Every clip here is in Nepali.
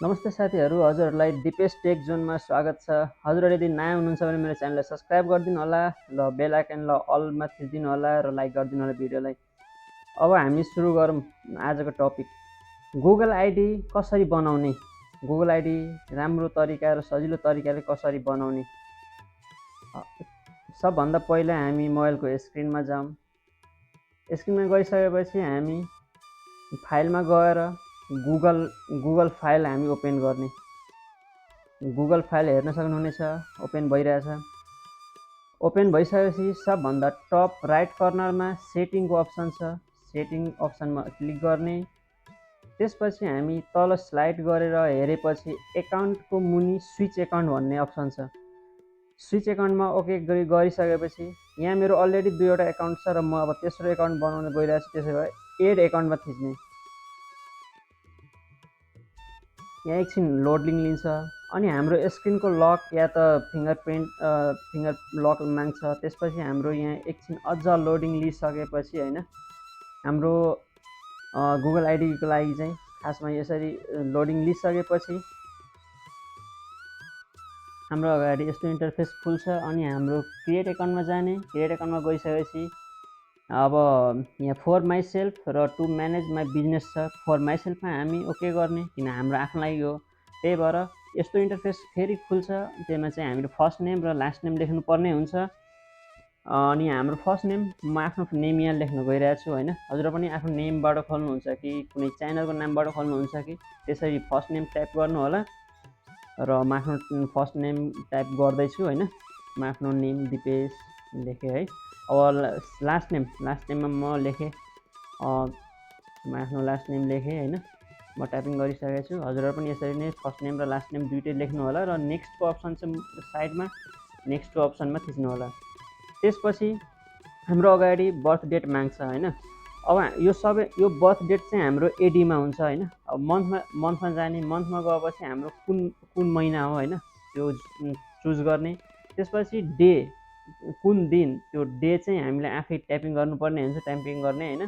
नमस्ते साथीहरु, हजुरहरुलाई दिपेश टेक जोनमा स्वागत छ। हजुरहरु यदि नयाँ हुनुहुन्छ भने मेरो च्यानललाई सब्स्क्राइब गरिदिनु होला, ल बेल आइकन ल अलमा थिचिदिनु होला र लाइक गरिदिनु होला भिडियोलाई। अब हामी सुरु गरौँ आजको टपिक। गुगल आइडी कसरी बनाउने? गुगल आइडी राम्रो तरिका र सजिलो तरिकाले कसरी बनाउने? सबभन्दा पहिला हामी मोबाइलको स्क्रिनमा जाउँ। स्क्रिनमा गइसकेपछि हामी फाइलमा गएर गुगल फाइल हामी ओपन गर्ने। गुगल फाइल हेर्न सक्नुहुनेछ, ओपन भइरहेछ। ओपन भइसकेपछि सबभन्दा टप राइट कर्नरमा सेटिङको अप्सन छ, सेटिङ अप्सनमा क्लिक गर्ने। त्यसपछि हामी तल स्लाइड गरेर हेरेपछि एकाउन्टको मुनि स्विच एकाउन्ट भन्ने अप्सन छ। स्विच एकाउन्टमा ओके गरिसकेपछि यहाँ मेरो अलरेडी दुईवटा एकाउन्ट छ र म अब तेस्रो एकाउन्ट बनाउन गइरहेछु, त्यसै भए एड एकाउन्टमा थिच्ने। यहाँ एकछिन लोडिङ लिन्छ अनि हाम्रो स्क्रिनको लक या त फिङ्गर लक माग्छ। त्यसपछि हाम्रो यहाँ एकछिन अझ लोडिङ लिइसकेपछि हैन हाम्रो गुगल आइडीको लागि चाहिँ खासमा यसरी लोडिङ लिइसकेपछि हाम्रो अगाडि यस्तो इन्टरफेस खुल्छ अनि हाम्रो क्रिएट एकाउन्टमा जाने। क्रिएट एकाउन्टमा गइसकेपछि अब यहाँ फर माइ सेल्फ र टु म्यानेज माई बिजनेस छ। फर माइ सेल्फमा हामी ओके गर्ने, किन हाम्रो आफ्नो लागि हो। त्यही भएर यस्तो इन्टरफेस फेरि खुल्छ, त्यसमा चाहिँ हामीले फर्स्ट नेम र लास्ट नेम लेख्नुपर्ने हुन्छ। अनि हाम्रो फर्स्ट नेम म आफ्नो नेम यहाँ लेख्न गइरहेको छु हैन। हजुर पनि आफ्नो नेमबाट खोल्नुहुन्छ कि कुनै च्यानलको नामबाट खोल्नुहुन्छ कि त्यसरी फर्स्ट नेम टाइप गर्नु होला। र म आफ्नो फर्स्ट नेम टाइप गर्दैछु हैन। म आफ्नो नेम दिपेश लेखेँ है। अब लास्ट नेममा म लेखेँ, म आफ्नो लास्ट नेम लेखेँ हैन। म टाइपिङ गरिसकेको छु। हजुरहरु पनि यसरी नै फर्स्ट नेम र लास्ट नेम दुईटै लेख्नु होला र नेक्स्टको अप्सन चाहिँ साइडमा नेक्स्टको अप्सनमा थिच्नु होला। त्यसपछि हाम्रो अगाडि बर्थ डेट माग्छ हैन। अब यो बर्थ डेट चाहिँ हाम्रो एडीमा हुन्छ हैन। अब मन्थमा जाने, मन्थमा गएपछि हाम्रो कुन महिना हो हैन त्यो चुज गर्ने। त्यसपछि डे कुन दिन, त्यो डे चाहिँ हामीले आफै टाइपिङ गर्नुपर्ने हुन्छ, टाइपिङ गर्ने हैन।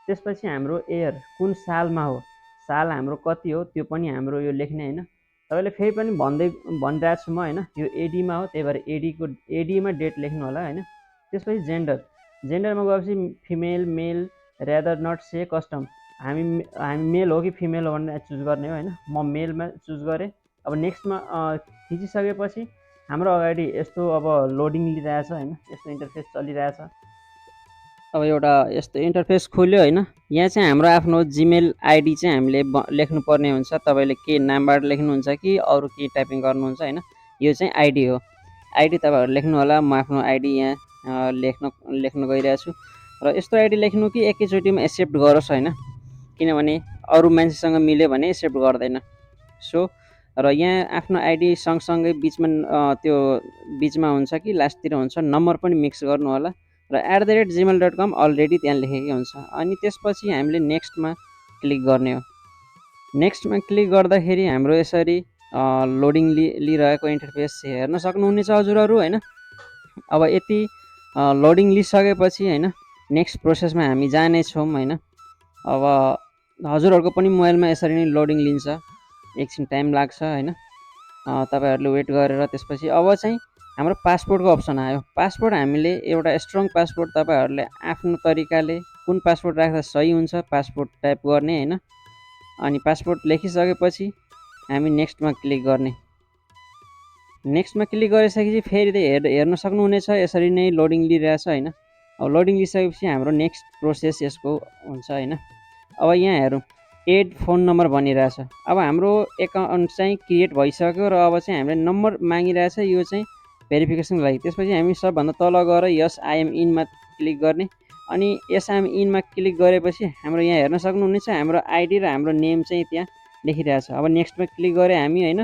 त्यसपछि हाम्रो इयर कुन सालमा हो, साल हाम्रो कति हो त्यो पनि हाम्रो यो लेख्ने हैन। तपाईले फेरि पनि भनिरहेको छु म हैन, यो एडीमा हो, त्यही भएर एडीमा डेट लेख्नु होला हैन। त्यसपछि जेन्डरमा गएपछि female male rather not say custom, हामी मेल हो कि फिमेल हो भनेर चुज गर्ने हो हैन। म मेलमा चुज गरेँ। अब नेक्स्टमा थिचिसकेपछि हाम्रो अगाडि यस्तो अब लोडिङ लिइरहेछ हैन, यस्तो इन्टरफेस चलिरहेछ। अब एउटा यस्तो इन्टरफेस खुल्यो हैन। यहाँ चाहिँ हाम्रो आफ्नो जीमेल आइडी चाहिँ हामीले लेख्नुपर्ने हुन्छ। तपाईले के नामबाट लेख्नुहुन्छ कि अरु के टाइपिङ गर्नुहुन्छ हैन। यो चाहिँ आइडी हो, आइडी तपाईहरु लेख्नु होला। म आफ्नो आइडी यहाँ लेख्न गइरहेछु र यस्तो आइडी लेख्नु कि एकैचोटीमा एक्सेप्ट गरोस् हैन, किनभने अरु मान्छेसँग मिल्यो भने एक्सेप्ट गर्दैन। सो र यहाँ आफ्नो आइडी सँगसँगै बिचमा हुन्छ कि लास्टतिर हुन्छ, नम्बर पनि मिक्स गर्नु होला र @gmail.com अलरेडी त्यहाँ लेखेकै हुन्छ। अनि त्यसपछि हामीले नेक्स्टमा क्लिक गर्ने हो। नेक्स्टमा क्लिक गर्दाखेरि हाम्रो यसरी लोडिङ लिइरहेको इन्टरफेस हेर्न सक्नुहुनेछ हजुरहरु हैन। अब यति लोडिङ लिइसकेपछि हैन नेक्स्ट प्रोसेसमा हामी जानेछौँ हैन। अब हजुरहरुको पनि मोबाइलमा यसरी नै लोडिङ लिन्छ, एकछिन टाइम लाग्छ हैन। तपाईहरुले वेट गरेर त्यसपछि अब चाहिँ हाम्रो पासपोर्टको अप्सन आयो। पासपोर्ट हामीले एउटा स्ट्रङ पासपोर्ट तपाईहरुले आफ्नो तरिकाले कुन पासपोर्ट राख्दा सही हुन्छ पासपोर्ट टाइप गर्ने हैन। अनि पासपोर्ट लेखिसकेपछि हामी नेक्स्टमा क्लिक गर्ने। नेक्स्टमा क्लिक गरिसकेपछि फेरि हेर्न सक्नुहुनेछ यसरी नै लोडिङ लिइरहेछ हैन। अब लोडिङ लिइसकेपछि हाम्रो नेक्स्ट प्रोसेस यसको हुन्छ हैन। अब यहाँ हेरौँ एड फोन नम्बर भनिरहेछ। अब हाम्रो एकाउन्ट चाहिँ क्रिएट भइसक्यो र अब चाहिँ हामीले नम्बर मागिरहेछ, यो चाहिँ भेरिफिकेसनको लागि। त्यसपछि हामी सबभन्दा तल गएर यस आई एम इनमा क्लिक गर्ने। अनि यस आई एम इनमा क्लिक गरेपछि हाम्रो यहाँ हेर्न सक्नुहुनेछ हाम्रो आइडी र हाम्रो नेम चाहिँ त्यहाँ लेखिरहेछ। अब नेक्स्टमा क्लिक गरे हामी हैन।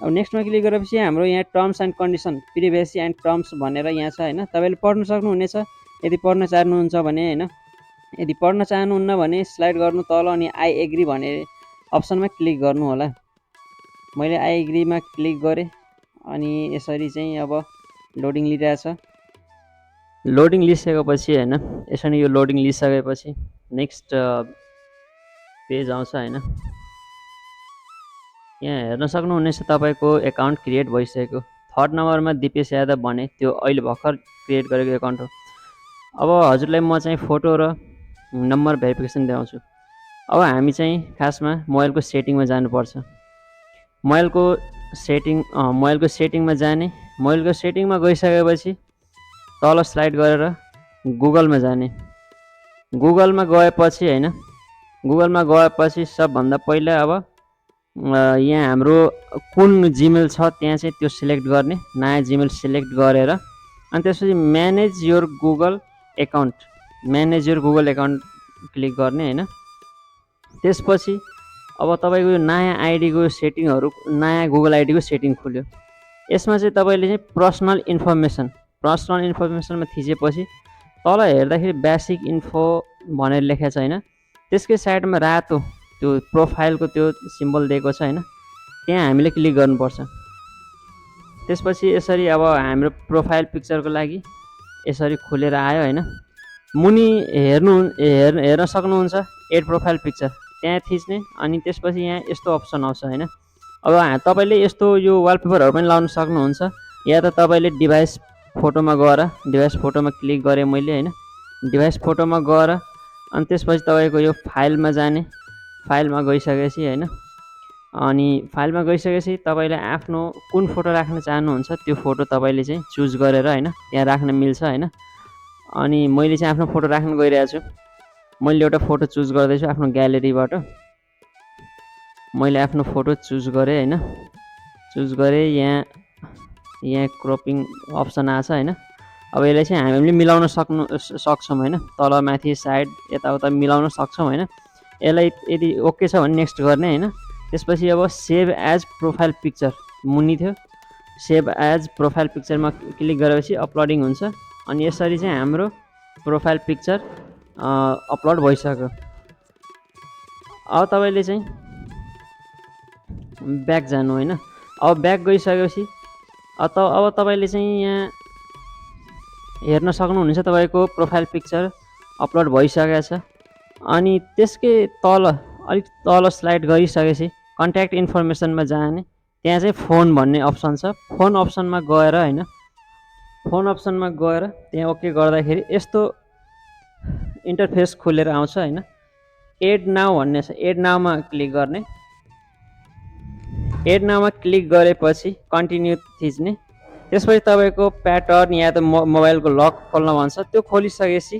अब नेक्स्टमा क्लिक गरेपछि हाम्रो यहाँ terms and condition privacy and terms भनेर यहाँ छ हैन। तपाईले पढ्न सक्नुहुनेछ यदि पढ्न चाहनुहुन्छ भने हैन। यदि पढ्न चाहनुहुन्न भने स्लाइड गर्नु तल अनि आई एग्री भन्ने अप्सनमा क्लिक गर्नु होला। मैले आई एग्रीमा क्लिक गरेँ अनि यसरी चाहिँ अब लोडिङ लिइरहेछ। लोडिङ लिइसकेपछि हैन यसरी यो लोडिङ लिइसकेपछि नेक्स्ट पेज आउँछ हैन। यहाँ हेर्न सक्नुहुनेछ तपाईँको एकाउन्ट क्रिएट भइसकेको। थर्ड नम्बरमा दिपेश यादव भने त्यो अहिले भर्खर क्रिएट गरेको एकाउन्ट हो। अब हजुरलाई म चाहिँ फोटो र नम्बर भेरिफिकेसन देखाउँछु। अब हामी चाहिँ खासमा मोबाइलको सेटिङमा जानुपर्छ। मोबाइलको सेटिङमा जाने, मोबाइलको सेटिङमा गइसकेपछि तल स्लाइड गरेर गुगलमा जाने। गुगलमा गएपछि सबभन्दा पहिला अब यहाँ हाम्रो कुन जिमेल छ त्यहाँ चाहिँ त्यो सिलेक्ट गर्ने, नयाँ जिमेल सिलेक्ट गरेर अनि त्यसपछि manage your Google account click गर्ने होइन। त्यसपछि अब तपाईँको यो नयाँ आइडीको सेटिङहरू, नयाँ गुगल आइडीको सेटिङ खुल्यो। यसमा चाहिँ तपाईँले चाहिँ पर्सनल इन्फर्मेसनमा थिचेपछि तल हेर्दाखेरि बेसिक इन्फो भनेर लेखेको छ होइन, त्यसकै साइडमा रातो त्यो प्रोफाइलको त्यो सिम्बल दिएको छ होइन, त्यहाँ हामीले क्लिक गर्नुपर्छ। त्यसपछि यसरी अब हाम्रो प्रोफाइल पिक्चरको लागि यसरी खुलेर आयो होइन। मुनि हेर्न सक्नुहुन्छ एड प्रोफाइल पिक्चर, त्यहाँ थिच्ने अनि त्यसपछि यहाँ यस्तो अप्सन आउँछ होइन। अब तपाईँले यस्तो यो वालपेपरहरू पनि लाउन सक्नुहुन्छ, या त तपाईँले डिभाइस फोटोमा क्लिक गरेँ मैले होइन। डिभाइस फोटोमा गएर अनि त्यसपछि तपाईँको यो फाइलमा जाने, फाइलमा गइसकेपछि होइन, अनि फाइलमा गइसकेपछि तपाईँले आफ्नो कुन फोटो राख्न चाहनुहुन्छ त्यो फोटो तपाईँले चाहिँ चुज गरेर होइन त्यहाँ राख्न मिल्छ होइन। अनि मैले चाहिँ आफ्नो फोटो राख्न गइरहेको छु। मैले एउटा फोटो चुज गर्दैछु आफ्नो ग्यालेरीबाट। मैले आफ्नो फोटो चुज गरेँ होइन, चुज गरेँ। यहाँ क्रपिङ अप्सन आछ होइन। अब यसलाई चाहिँ हामीले मिलाउन सक्छौँ होइन, तल माथि साइड यताउता मिलाउन सक्छौँ होइन। यसलाई यदि ओके छ भने नेक्स्ट गर्ने होइन। त्यसपछि अब सेभ एज प्रोफाइल पिक्चर मुनि थियो, सेभ एज प्रोफाइल पिक्चरमा क्लिक गरेपछि अपलोडिङ हुन्छ। अनि यसरी चाहिँ हाम्रो प्रोफाइल पिक्चर अपलोड भइसक्यो। अब तपाईँले चाहिँ ब्याक जानु होइन। अब ब्याक गइसकेपछि अब तपाईँले चाहिँ यहाँ हेर्न सक्नुहुनेछ तपाईँको प्रोफाइल पिक्चर अपलोड भइसकेको छ। अनि त्यसकै अलिक तल स्लाइड गरिसकेपछि कन्ट्याक्ट इन्फर्मेसनमा जाने, त्यहाँ चाहिँ फोन भन्ने अप्सन छ। फोन अप्सनमा गएर होइन, त्यहाँ ओके गर्दाखेरि यस्तो इन्टरफेस खुलेर आउँछ होइन। एड नाउ भन्ने छ, एड नाउमा क्लिक गर्ने। एड नाउमा क्लिक गरेपछि कन्टिन्यू थिच्ने। त्यसपछि तपाईँको प्याटर्न या त मोबाइलको लक खोल्न भन्छ, त्यो खोलिसकेपछि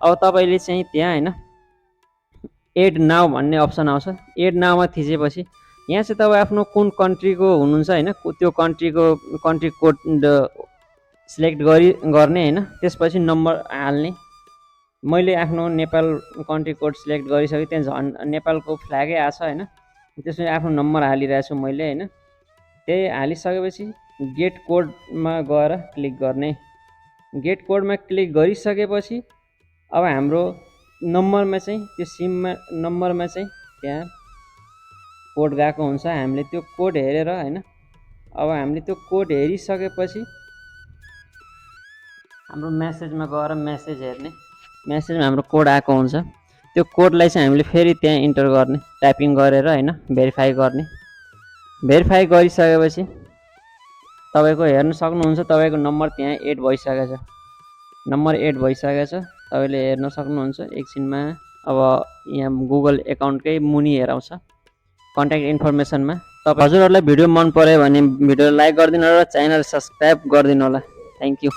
अब तपाईँले चाहिँ त्यहाँ होइन एड नाउ भन्ने अप्सन आउँछ। एड नाउमा थिचेपछि यहाँ चाहिँ तपाईँ आफ्नो कुन कन्ट्रीको हुनुहुन्छ होइन, त्यो कन्ट्री कोड सिलेक्ट गर्ने होइन। त्यसपछि नम्बर हाल्ने। मैले आफ्नो नेपाल कन्ट्री कोड सिलेक्ट गरिसकेँ, त्यहाँ नेपालको फ्ल्यागै आछ होइन। त्यसपछि आफ्नो नम्बर हालिरहेको छु मैले होइन। त्यही हालिसकेपछि गेट कोडमा गएर क्लिक गर्ने। गेट कोडमा क्लिक गरिसकेपछि अब हाम्रो नम्बरमा चाहिँ त्यो सिममा नम्बरमा चाहिँ त्यहाँ कोड गएको हुन्छ। हामीले त्यो कोड हेरेर होइन, अब हामीले त्यो कोड हेरिसकेपछि हाम्रो मेसेजमा गएर मेसेज हेर्ने। मेसेजमा हाम्रो कोड आएको हुन्छ, त्यो कोडलाई चाहिँ हामीले फेरि त्यहाँ इन्टर गर्ने, टाइपिङ गरेर होइन भेरिफाई गर्ने। भेरिफाई गरिसकेपछि तपाईँको हेर्न सक्नुहुन्छ तपाईँको नम्बर त्यहाँ एड भइसकेको छ। नम्बर एड भइसकेको छ, तपाईँले हेर्न सक्नुहुन्छ एकछिनमा। अब यहाँ गुगल एकाउन्टकै मुनि हेराउँछ कन्ट्याक्ट इन्फर्मेसनमा। हजुरहरूलाई भिडियो मन पर्यो भने भिडियो लाइक गरिदिनु र च्यानल सब्सक्राइब गरिदिनु होला। Thank you.